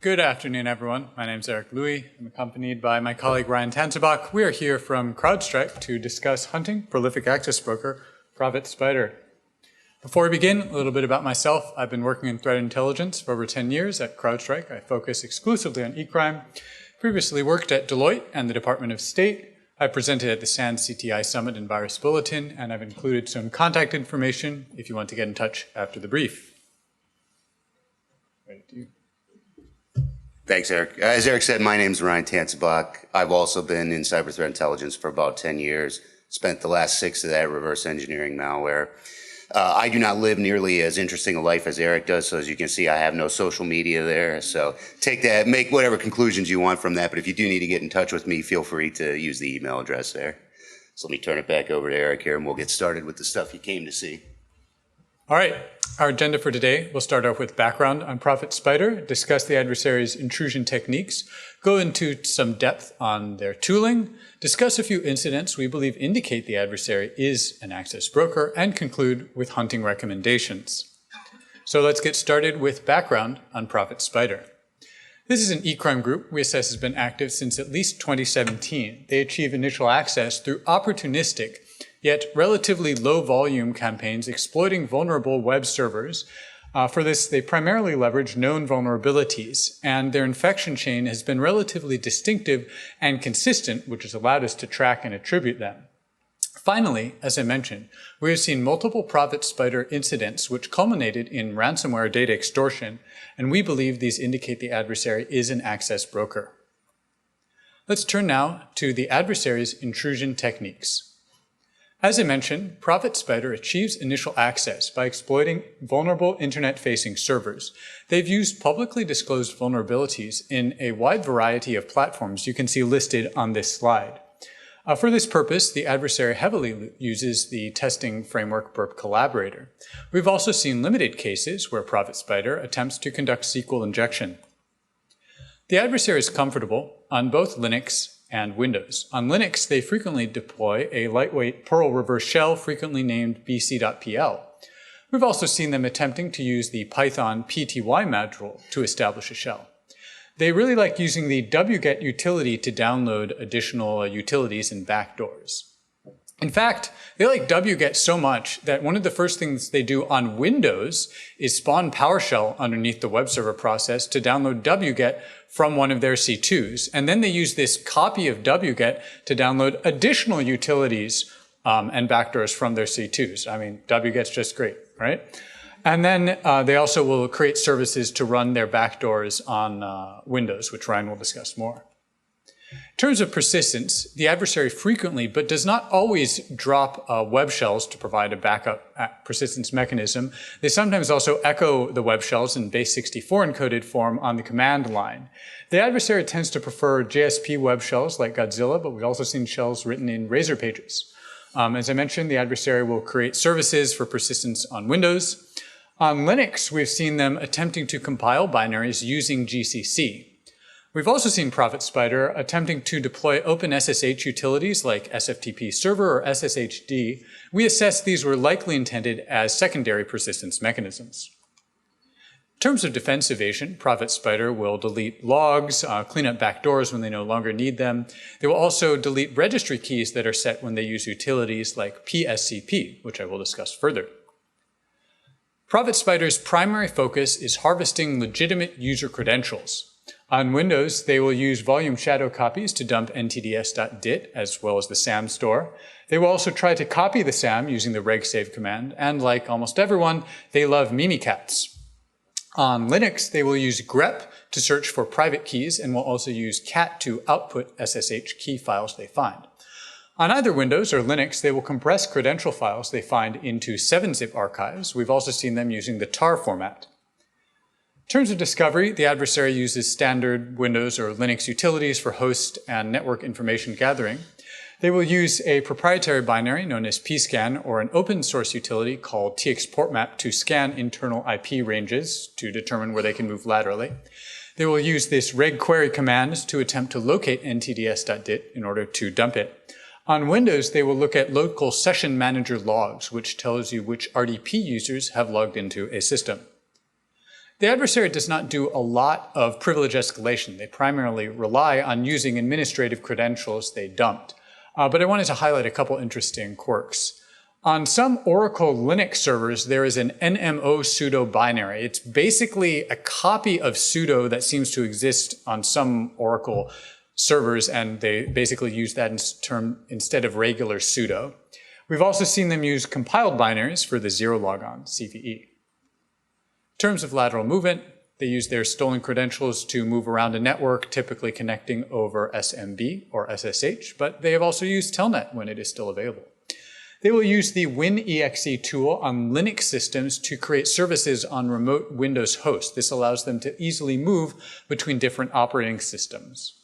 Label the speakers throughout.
Speaker 1: Good afternoon, everyone. My name is Loui. I'm accompanied by my colleague Ryan Tancibok. We are here from CrowdStrike to discuss hunting prolific access broker Profit Spider. Before we begin, a little bit about myself. I've been working in threat intelligence for over 10 years at CrowdStrike. I focus exclusively on e-crime. Previously worked at Deloitte and the Department of State. I presented at the SANS CTI Summit and Virus Bulletin, and I've included some contact information if you want to get in touch after the brief. Ready to
Speaker 2: Thanks, Eric. As Eric said, my name is Ryan Tancibok. I've also been in cyber threat intelligence for about 10 years, spent the last 6 of that reverse engineering malware. I do not live nearly as interesting a life as Eric does, so as you can see, I have no social media there. So take that, make whatever conclusions you want from that, but if you do need to get in touch with me, feel free to use the email address there. So let me turn it back over to Eric here, and we'll get started with the stuff you came to see.
Speaker 1: All right, our agenda for today, we'll start off with background on Profit Spider, discuss the adversary's intrusion techniques, go into some depth on their tooling, discuss a few incidents we believe indicate the adversary is an access broker, and conclude with hunting recommendations. So let's get started with background on Profit Spider. This is an e-crime group we assess has been active since at least 2017. They achieve initial access through opportunistic yet relatively low volume campaigns exploiting vulnerable web servers. For this, they primarily leverage known vulnerabilities, and their infection chain has been relatively distinctive and consistent, which has allowed us to track and attribute them. Finally, as I mentioned, we have seen multiple Profit Spider incidents which culminated in ransomware data extortion, and we believe these indicate the adversary is an access broker. Let's turn now to the adversary's intrusion techniques. As I mentioned, Profit Spider achieves initial access by exploiting vulnerable internet-facing servers. They've used publicly disclosed vulnerabilities in a wide variety of platforms you can see listed on this slide. For this purpose, the adversary heavily uses the testing framework Burp Collaborator. We've also seen limited cases where Profit Spider attempts to conduct SQL injection. The adversary is comfortable on both Linux and Windows. On Linux, they frequently deploy a lightweight Perl reverse shell frequently named bc.pl. We've also seen them attempting to use the Python pty module to establish a shell. They really like using the wget utility to download additional utilities and backdoors. In fact, they like wget so much that one of the first things they do on Windows is spawn PowerShell underneath the web server process to download wget from one of their C2s. And then they use this copy of wget to download additional utilities and backdoors from their C2s. I mean, wget's just great, right? And then they also will create services to run their backdoors on Windows, which Ryan will discuss more. In terms of persistence, the adversary frequently, but does not always, drop web shells to provide a backup persistence mechanism. They sometimes also echo the web shells in base64 encoded form on the command line. The adversary tends to prefer JSP web shells like Godzilla, but we've also seen shells written in Razor pages. As I mentioned, the adversary will create services for persistence on Windows. On Linux, we've seen them attempting to compile binaries using GCC. We've also seen Profit Spider attempting to deploy OpenSSH utilities like SFTP server or SSHD. We assessed these were likely intended as secondary persistence mechanisms. In terms of defense evasion, Profit Spider will delete logs, clean up backdoors when they no longer need them. They will also delete registry keys that are set when they use utilities like PSCP, which I will discuss further. Profit Spider's primary focus is harvesting legitimate user credentials. On Windows, they will use volume shadow copies to dump NTDS.DIT as well as the SAM store. They will also try to copy the SAM using the regsave command, and like almost everyone, they love Mimikatz. On Linux, they will use grep to search for private keys and will also use cat to output SSH key files they find. On either Windows or Linux, they will compress credential files they find into 7-zip archives. We've also seen them using the tar format. In terms of discovery, the adversary uses standard Windows or Linux utilities for host and network information gathering. They will use a proprietary binary known as pscan or an open source utility called txportmap to scan internal IP ranges to determine where they can move laterally. They will use this regquery command to attempt to locate NTDS.DIT in order to dump it. On Windows, they will look at local session manager logs, which tells you which RDP users have logged into a system. The adversary does not do a lot of privilege escalation. They primarily rely on using administrative credentials they dumped. But I wanted to highlight a couple interesting quirks. On some Oracle Linux servers, there is an NMO sudo binary. It's basically a copy of sudo that seems to exist on some Oracle servers, and they basically use that instead of regular sudo. We've also seen them use compiled binaries for the zero logon CVE. In terms of lateral movement, they use their stolen credentials to move around a network, typically connecting over SMB or SSH, but they have also used Telnet when it is still available. They will use the WinExe tool on Linux systems to create services on remote Windows hosts. This allows them to easily move between different operating systems.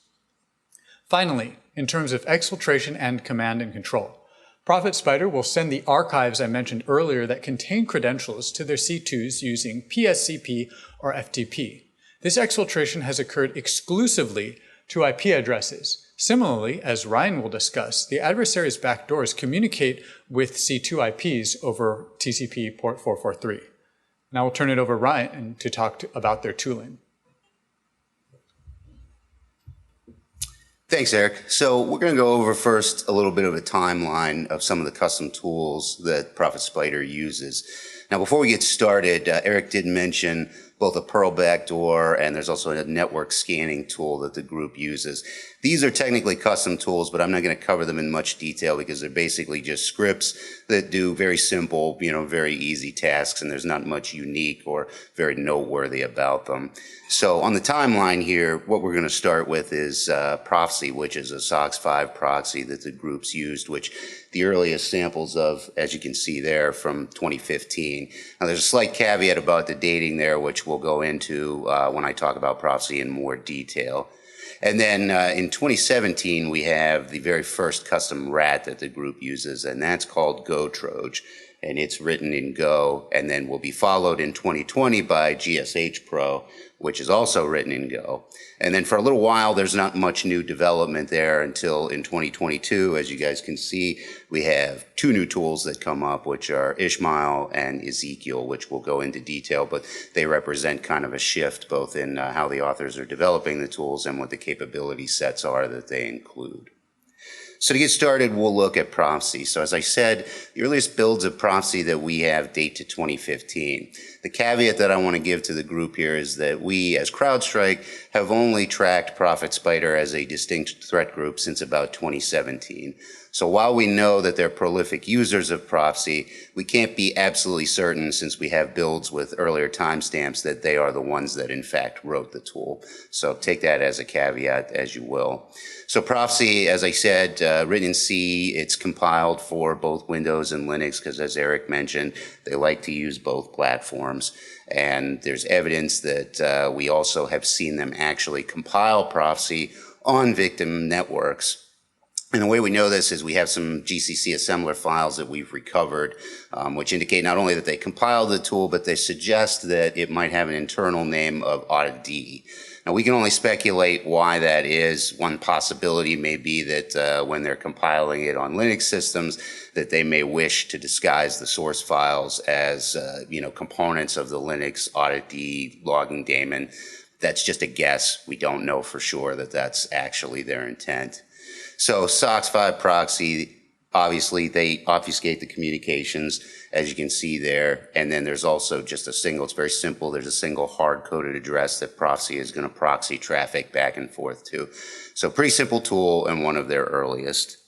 Speaker 1: Finally, in terms of exfiltration and command and control, Prophet Spider will send the archives I mentioned earlier that contain credentials to their C2s using PSCP or FTP. This exfiltration has occurred exclusively to IP addresses. Similarly, as Ryan will discuss, the adversary's backdoors communicate with C2 IPs over TCP port 443. Now we'll turn it over to Ryan to talk about their tooling.
Speaker 2: Thanks, Eric. So we're going to go over first a little bit of a timeline of some of the custom tools that Prophet Spider uses. Now, before we get started, Eric did mention both a Perl backdoor and there's also a network scanning tool that the group uses. These are technically custom tools, but I'm not going to cover them in much detail because they're basically just scripts that do very simple, very easy tasks, and there's not much unique or very noteworthy about them. So on the timeline here, what we're going to start with is Proxy, which is a SOC 5 proxy that the groups used, which the earliest samples of, as you can see there, from 2015. Now there's a slight caveat about the dating there, which we'll go into when I talk about Proxy in more detail. And then in 2017, we have the very first custom rat that the group uses, and that's called GoTroj. And it's written in Go, and then will be followed in 2020 by GSH Pro, which is also written in Go. And then for a little while, there's not much new development there until in 2022. As you guys can see, we have two new tools that come up, which are Ishmael and Ezekiel, which we'll go into detail, but they represent kind of a shift both in how the authors are developing the tools and what the capability sets are that they include. So to get started, we'll look at Proxy. So as I said, the earliest builds of Proxy that we have date to 2015. The caveat that I want to give to the group here is that we, as CrowdStrike, have only tracked Prophet Spider as a distinct threat group since about 2017. So while we know that they're prolific users of Proxy, we can't be absolutely certain, since we have builds with earlier timestamps, that they are the ones that in fact wrote the tool. So take that as a caveat as you will. So Proxy, as I said, written in C, it's compiled for both Windows and Linux, because as Eric mentioned, they like to use both platforms. And there's evidence that we also have seen them actually compile Proxy on victim networks. And the way we know this is we have some GCC assembler files that we've recovered, which indicate not only that they compiled the tool, but they suggest that it might have an internal name of AutoD. Now, we can only speculate why that is. One possibility may be that when they're compiling it on Linux systems, that they may wish to disguise the source files as components of the Linux AutoD logging daemon. That's just a guess. We don't know for sure that that's actually their intent. So SOC 5 proxy, obviously they obfuscate the communications, as you can see there. And then there's also just a single, it's very simple, there's a single hard-coded address that proxy is going to proxy traffic back and forth to. So pretty simple tool and one of their earliest.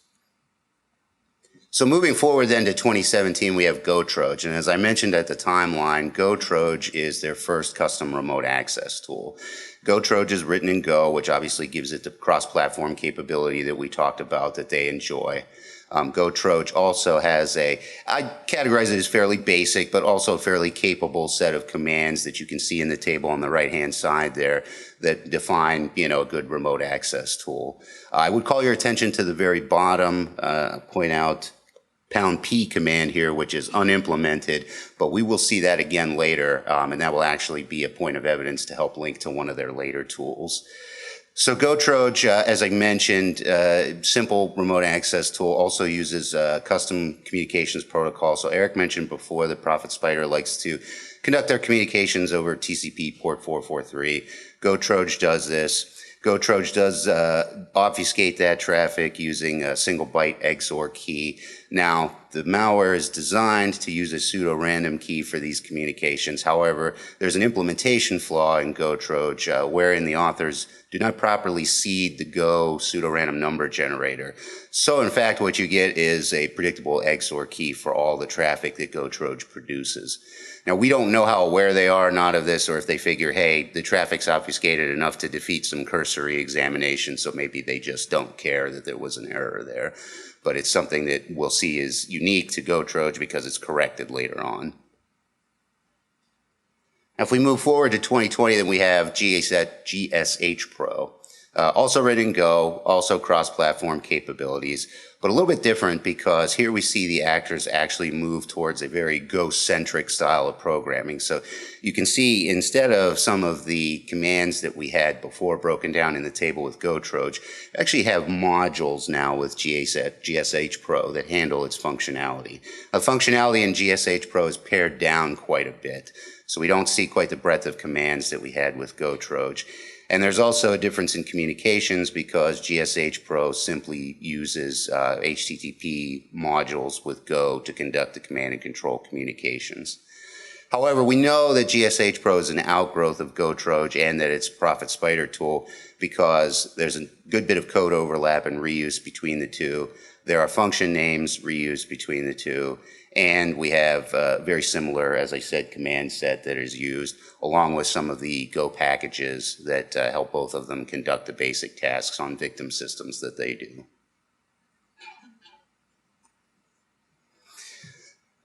Speaker 2: So moving forward then to 2017, we have GoTroj. And as I mentioned at the timeline, GoTroj is their first custom remote access tool. GoTroj is written in Go, which obviously gives it the cross-platform capability that we talked about that they enjoy. GoTroj also has I categorize it as fairly basic, but also a fairly capable set of commands that you can see in the table on the right-hand side there that define, a good remote access tool. I would call your attention to the very bottom, point out #P command here, which is unimplemented, but we will see that again later, and that will actually be a point of evidence to help link to one of their later tools. So GoTroj, as I mentioned, simple remote access tool, also uses custom communications protocol. So Eric mentioned before that Prophet Spider likes to conduct their communications over TCP port 443. GoTroj does this. GoTroj does obfuscate that traffic using a single byte XOR key. Now, the malware is designed to use a pseudo-random key for these communications. However, there's an implementation flaw in GoTroj wherein the authors do not properly seed the Go pseudo-random number generator. So, in fact, what you get is a predictable XOR key for all the traffic that GoTroj produces. Now, we don't know how aware they are not of this, or if they figure, hey, the traffic's obfuscated enough to defeat some cursory examination, so maybe they just don't care that there was an error there. But it's something that we'll see is unique to GoTroj because it's corrected later on. Now, if we move forward to 2020, then we have GSH Pro. Also written in Go, also cross-platform capabilities, but a little bit different because here we see the actors actually move towards a very Go-centric style of programming. So you can see instead of some of the commands that we had before broken down in the table with GoTroj, actually have modules now with GSH Pro that handle its functionality. The functionality in GSH Pro is pared down quite a bit, so we don't see quite the breadth of commands that we had with GoTroj. And there's also a difference in communications because GSH Pro simply uses HTTP modules with Go to conduct the command and control communications. However, we know that GSH Pro is an outgrowth of GoTroj and that it's a Prophet Spider tool because there's a good bit of code overlap and reuse between the two. There are function names reused between the two. And we have very similar, as I said, command set that is used, along with some of the Go packages that help both of them conduct the basic tasks on victim systems that they do.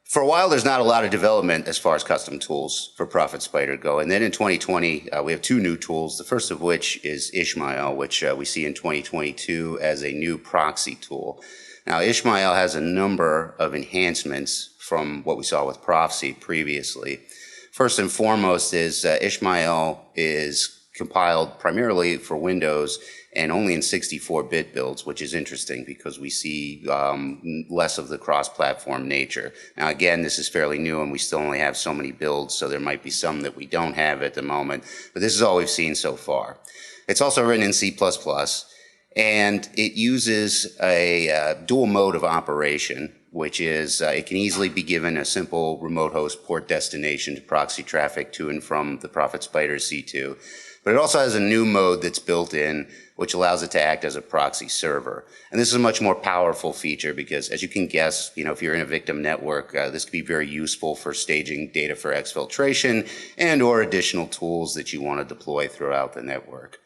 Speaker 2: For a while, there's not a lot of development as far as custom tools for Prophet Spider go. And then in 2020, we have two new tools, the first of which is Ishmael, which we see in 2022 as a new proxy tool. Now, Ishmael has a number of enhancements from what we saw with Prophecy previously. First and foremost is Ishmael is compiled primarily for Windows and only in 64-bit builds, which is interesting because we see less of the cross-platform nature. Now, again, this is fairly new and we still only have so many builds, so there might be some that we don't have at the moment, but this is all we've seen so far. It's also written in C++. And it uses a dual mode of operation, which is it can easily be given a simple remote host port destination to proxy traffic to and from the Prophet Spider C2. But it also has a new mode that's built in, which allows it to act as a proxy server. And this is a much more powerful feature because, as you can guess, if you're in a victim network, this could be very useful for staging data for exfiltration and or additional tools that you want to deploy throughout the network.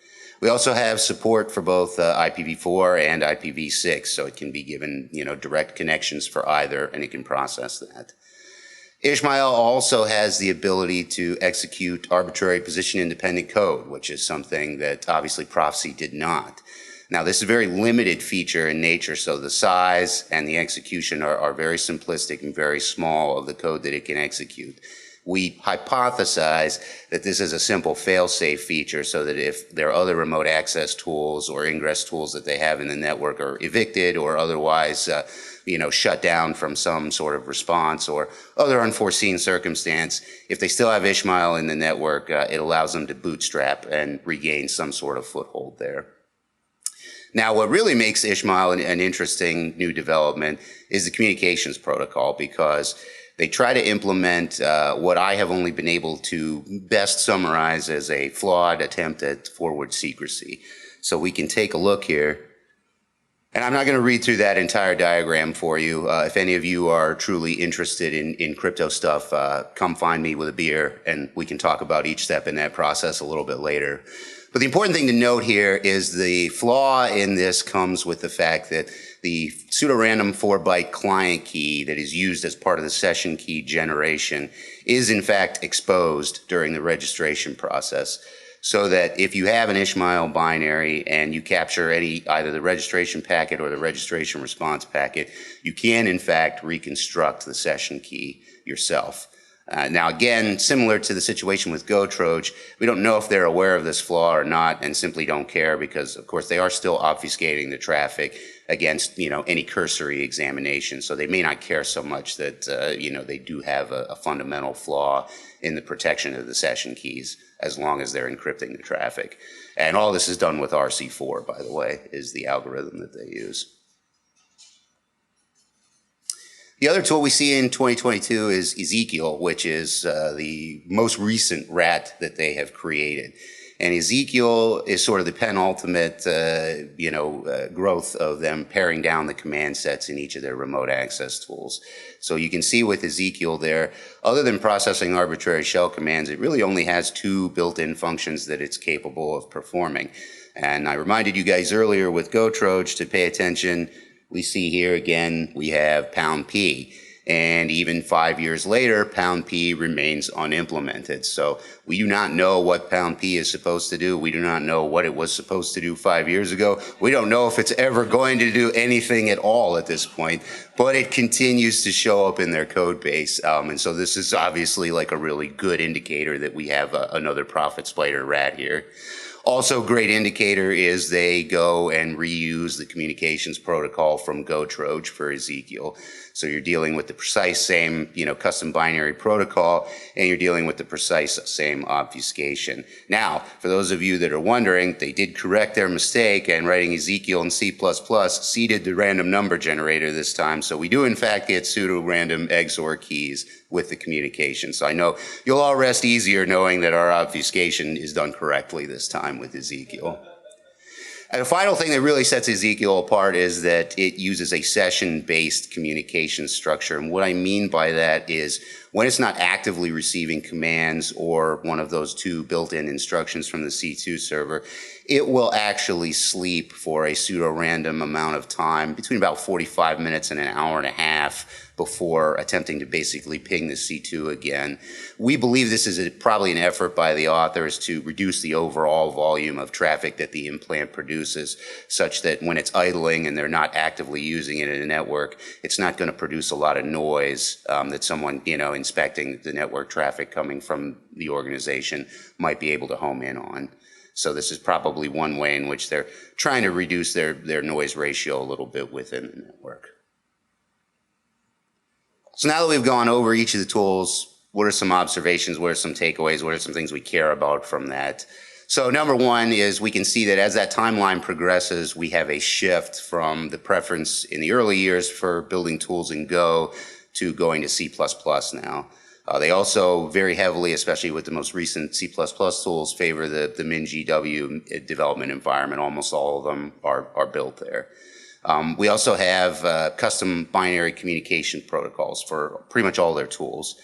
Speaker 2: We also have support for both IPv4 and IPv6, so it can be given, direct connections for either, and it can process that. Ishmael also has the ability to execute arbitrary position-independent code, which is something that obviously Prophecy did not. Now, this is a very limited feature in nature, so the size and the execution are very simplistic and very small of the code that it can execute. We hypothesize that this is a simple fail-safe feature so that if there are other remote access tools or ingress tools that they have in the network are evicted or otherwise, shut down from some sort of response or other unforeseen circumstance, if they still have Ishmael in the network, it allows them to bootstrap and regain some sort of foothold there. Now, what really makes Ishmael an interesting new development is the communications protocol because they try to implement what I have only been able to best summarize as a flawed attempt at forward secrecy. So we can take a look here. And I'm not going to read through that entire diagram for you. If any of you are truly interested in crypto stuff, come find me with a beer and we can talk about each step in that process a little bit later. But the important thing to note here is the flaw in this comes with the fact that the pseudo-random 4-byte client key that is used as part of the session key generation is in fact exposed during the registration process. So that if you have an Ishmael binary and you capture either the registration packet or the registration response packet, you can in fact reconstruct the session key yourself. Now, again, similar to the situation with GoTroj, we don't know if they're aware of this flaw or not and simply don't care because, of course, they are still obfuscating the traffic against, any cursory examination. So they may not care so much that, they do have a fundamental flaw in the protection of the session keys as long as they're encrypting the traffic. And all this is done with RC4, by the way, is the algorithm that they use. The other tool we see in 2022 is Ezekiel, which is the most recent rat that they have created. And Ezekiel is sort of the penultimate, growth of them paring down the command sets in each of their remote access tools. So you can see with Ezekiel there, other than processing arbitrary shell commands, it really only has 2 built-in functions that it's capable of performing. And I reminded you guys earlier with GoTroj to pay attention. We see here again, we have £P. And even 5 years later, £P remains unimplemented. So we do not know what £P is supposed to do. We do not know what it was supposed to do 5 years ago. We don't know if it's ever going to do anything at all at this point, but it continues to show up in their code base. And so this is obviously like a really good indicator that we have another profit spider rat here. Also, great indicator is they go and reuse the communications protocol from GoTroj for Ezekiel. So you're dealing with the precise same, custom binary protocol, and you're dealing with the precise same obfuscation. Now, for those of you that are wondering, they did correct their mistake, and writing Ezekiel in C++ seeded the random number generator this time. So we do, in fact, get pseudo-random XOR keys with the communication. So I know you'll all rest easier knowing that our obfuscation is done correctly this time with Ezekiel. And the final thing that really sets Ezekiel apart is that it uses a session-based communication structure. And what I mean by that is when it's not actively receiving commands or one of those 2 built-in instructions from the C2 server, it will actually sleep for a pseudo-random amount of time, between about 45 minutes and an hour and a half, before attempting to basically ping the C2 again. We believe this is probably an effort by the authors to reduce the overall volume of traffic that the implant produces, such that when it's idling and they're not actively using it in a network, it's not going to produce a lot of noise that someone, inspecting the network traffic coming from the organization might be able to home in on. So this is probably one way in which they're trying to reduce their noise ratio a little bit within the network. So now that we've gone over each of the tools, what are some observations, what are some takeaways, what are some things we care about from that? So number one is we can see that as that timeline progresses, we have a shift from the preference in the early years for building tools in Go to going to C++ now. They also very heavily, especially with the most recent C++ tools, favor the MinGW development environment. Almost all of them are built there. We also have custom binary communication protocols for pretty much all their tools,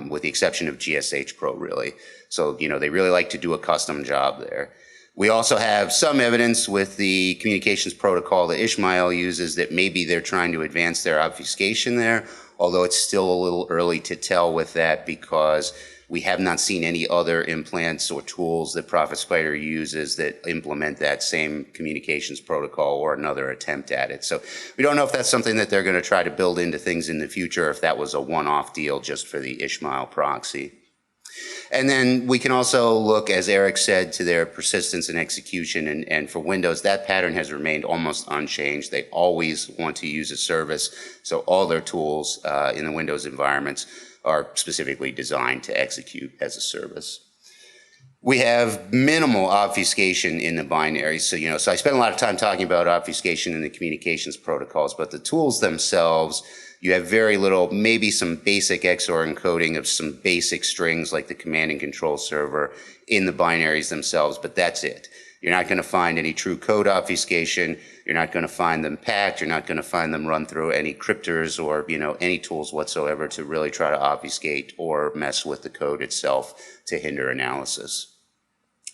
Speaker 2: with the exception of GSH Pro, really. So, they really like to do a custom job there. We also have some evidence with the communications protocol that Ishmael uses that maybe they're trying to advance their obfuscation there, although it's still a little early to tell with that because we have not seen any other implants or tools that Profit Spider uses that implement that same communications protocol or another attempt at it. So we don't know if that's something that they're going to try to build into things in the future, or if that was a one-off deal just for the Ishmael proxy. And then we can also look, as Eric said, to their persistence and execution. And for Windows, that pattern has remained almost unchanged. They always want to use a service. So all their tools in the Windows environments are specifically designed to execute as a service. We have minimal obfuscation in the binaries. So I spent a lot of time talking about obfuscation in the communications protocols, but the tools themselves, you have very little, maybe some basic XOR encoding of some basic strings like the command and control server in the binaries themselves, but that's it. You're not going to find any true code obfuscation. You're not going to find them packed. You're not going to find them run through any cryptors or, any tools whatsoever to really try to obfuscate or mess with the code itself to hinder analysis.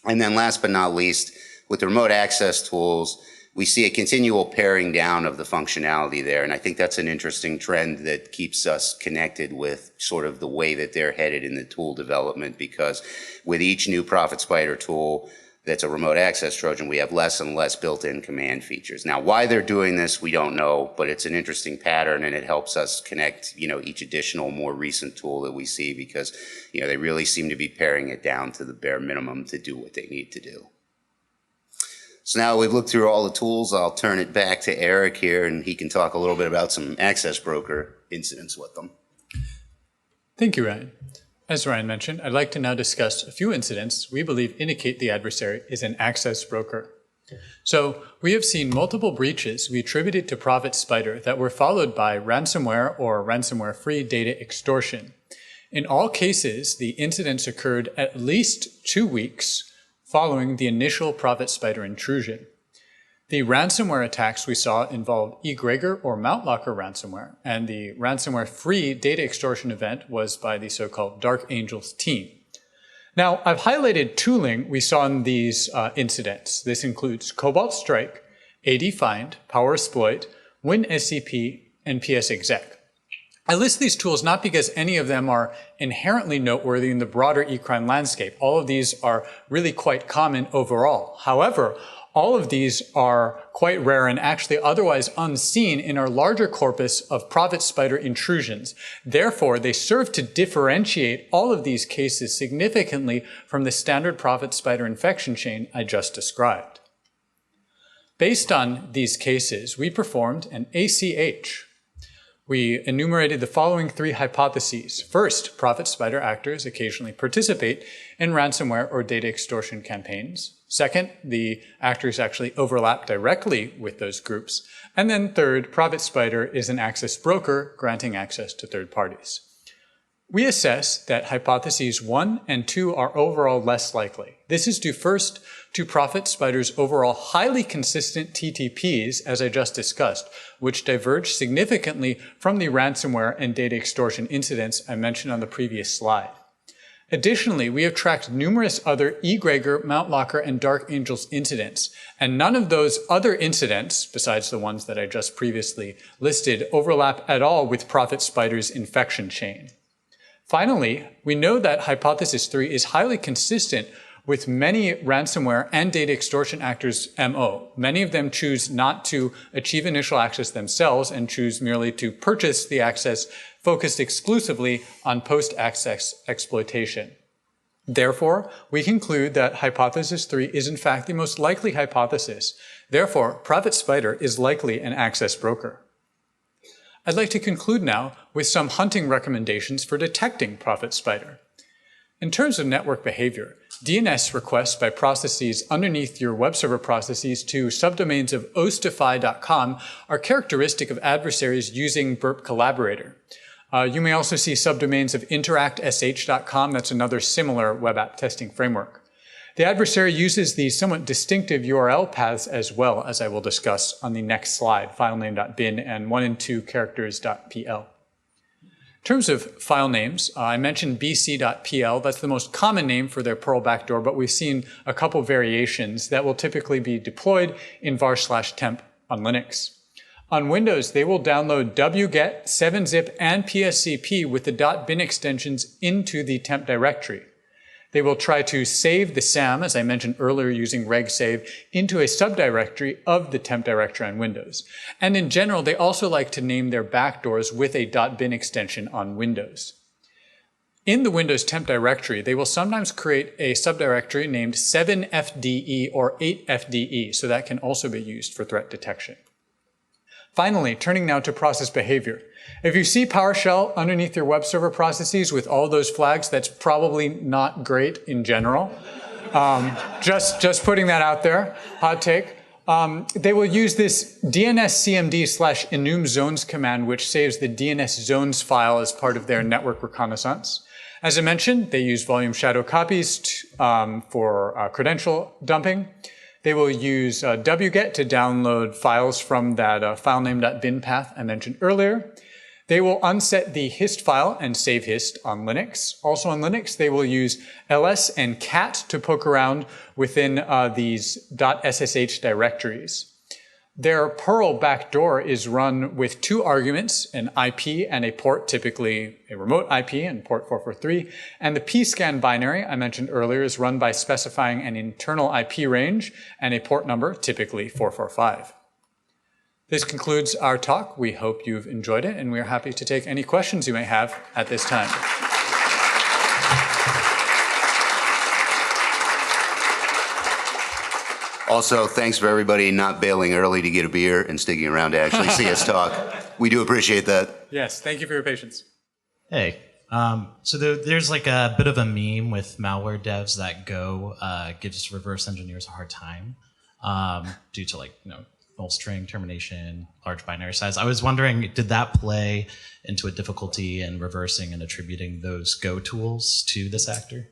Speaker 2: And then last but not least, with the remote access tools, we see a continual paring down of the functionality there. And I think that's an interesting trend that keeps us connected with sort of the way that they're headed in the tool development, because with each new Profit Spider tool, that's a remote access Trojan, we have less and less built-in command features. Now, why they're doing this, we don't know, but it's an interesting pattern, and it helps us connect, each additional, more recent tool that we see, because, they really seem to be paring it down to the bare minimum to do what they need to do. So now we've looked through all the tools. I'll turn it back to Eric here, and he can talk a little bit about some access broker incidents with them.
Speaker 1: Thank you, Ryan. As Ryan mentioned, I'd like to now discuss a few incidents we believe indicate the adversary is an access broker. So we have seen multiple breaches we attributed to Prophet Spider that were followed by ransomware or ransomware-free data extortion. In all cases, the incidents occurred at least 2 weeks following the initial Prophet Spider intrusion. The ransomware attacks we saw involved Egregor or MountLocker ransomware, and the ransomware-free data extortion event was by the so-called Dark Angels team. Now, I've highlighted tooling we saw in these incidents. This includes CrowdStrike, AD-Find, PowerSploit, WinSCP, and PSExec. I list these tools not because any of them are inherently noteworthy in the broader e-crime landscape. All of these are really quite common overall. However, all of these are quite rare and actually otherwise unseen in our larger corpus of Prophet Spider intrusions. Therefore, they serve to differentiate all of these cases significantly from the standard Prophet Spider infection chain I just described. Based on these cases, we performed an ACH. We enumerated the following 3 hypotheses. First, Prophet Spider actors occasionally participate in ransomware or data extortion campaigns. Second, the actors actually overlap directly with those groups. And then third, Prophet Spider is an access broker granting access to third parties. We assess that hypotheses 1 and 2 are overall less likely. This is due first to Prophet Spider's overall highly consistent TTPs, as I just discussed, which diverge significantly from the ransomware and data extortion incidents I mentioned on the previous slide. Additionally, we have tracked numerous other Egregor, MountLocker, and Dark Angels incidents, and none of those other incidents, besides the ones that I just previously listed, overlap at all with Prophet Spider's infection chain. Finally, we know that hypothesis 3 is highly consistent with many ransomware and data extortion actors' MO. Many of them choose not to achieve initial access themselves and choose merely to purchase the access focused exclusively on post-access exploitation. Therefore, we conclude that hypothesis 3 is in fact the most likely hypothesis. Therefore, Prophet Spider is likely an access broker. I'd like to conclude now with some hunting recommendations for detecting Prophet Spider. In terms of network behavior, DNS requests by processes underneath your web server processes to subdomains of ostify.com are characteristic of adversaries using burp collaborator. You may also see subdomains of interactsh.com. That's another similar web app testing framework. The adversary uses these somewhat distinctive URL paths as well, as I will discuss on the next slide, filename.bin and 1 and 2 characters.pl. In terms of file names, I mentioned bc.pl. That's the most common name for their Perl backdoor, but we've seen a couple variations that will typically be deployed in var/temp on Linux. On Windows, they will download wget, 7-zip, and PSCP with the .bin extensions into the temp directory. They will try to save the SAM, as I mentioned earlier, using regsave, into a subdirectory of the temp directory on Windows. And in general, they also like to name their backdoors with a .bin extension on Windows. In the Windows temp directory, they will sometimes create a subdirectory named 7FDE or 8FDE, so that can also be used for threat detection. Finally, turning now to process behavior. If you see PowerShell underneath your web server processes with all those flags, that's probably not great in general. Just putting that out there, hot take. They will use this dnscmd/enum zones command, which saves the DNS zones file as part of their network reconnaissance. As I mentioned, they use volume shadow copies for credential dumping. They will use wget to download files from that filename.bin path I mentioned earlier. They will unset the hist file and save hist on Linux. Also on Linux, they will use ls and cat to poke around within these .ssh directories. Their Perl backdoor is run with 2 arguments, an IP and a port, typically a remote IP and port 443. And the pscan binary I mentioned earlier is run by specifying an internal IP range and a port number, typically 445. This concludes our talk. We hope you've enjoyed it, and we are happy to take any questions you may have at this time.
Speaker 2: Also, thanks for everybody not bailing early to get a beer and sticking around to actually see us talk. We do appreciate that.
Speaker 1: Yes, thank you for your patience.
Speaker 3: Hey, so there's like a bit of a meme with malware devs that Go gives reverse engineers a hard time due to null string termination, large binary size. I was wondering, did that play into a difficulty in reversing and attributing those Go tools to this actor?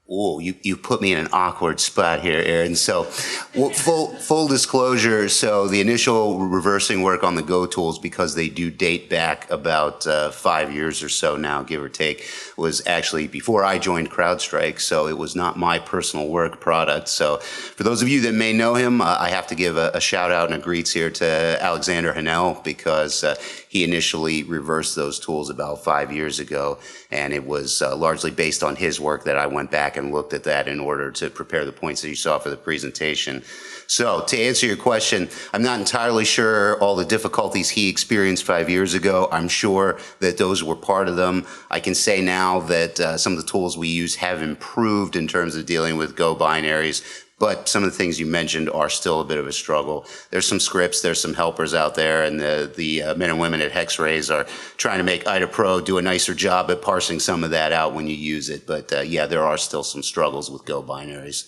Speaker 2: Oh, you put me in an awkward spot here, Aaron. So full disclosure, so the initial reversing work on the Go tools, because they do date back about 5 years or so now, give or take, was actually before I joined CrowdStrike, so it was not my personal work product. So for those of you that may know him, I have to give a shout out and a greets here to Alexander Hanel, because he initially reversed those tools about 5 years ago, and it was largely based on his work that I went back and looked at that in order to prepare the points that you saw for the presentation. So to answer your question, I'm not entirely sure all the difficulties he experienced 5 years ago. I'm sure that those were part of them. I can say now that some of the tools we use have improved in terms of dealing with Go binaries, but some of the things you mentioned are still a bit of a struggle. There's some scripts, there's some helpers out there, and the men and women at Hexrays are trying to make IDA Pro do a nicer job at parsing some of that out when you use it. But yeah, there are still some struggles with Go binaries.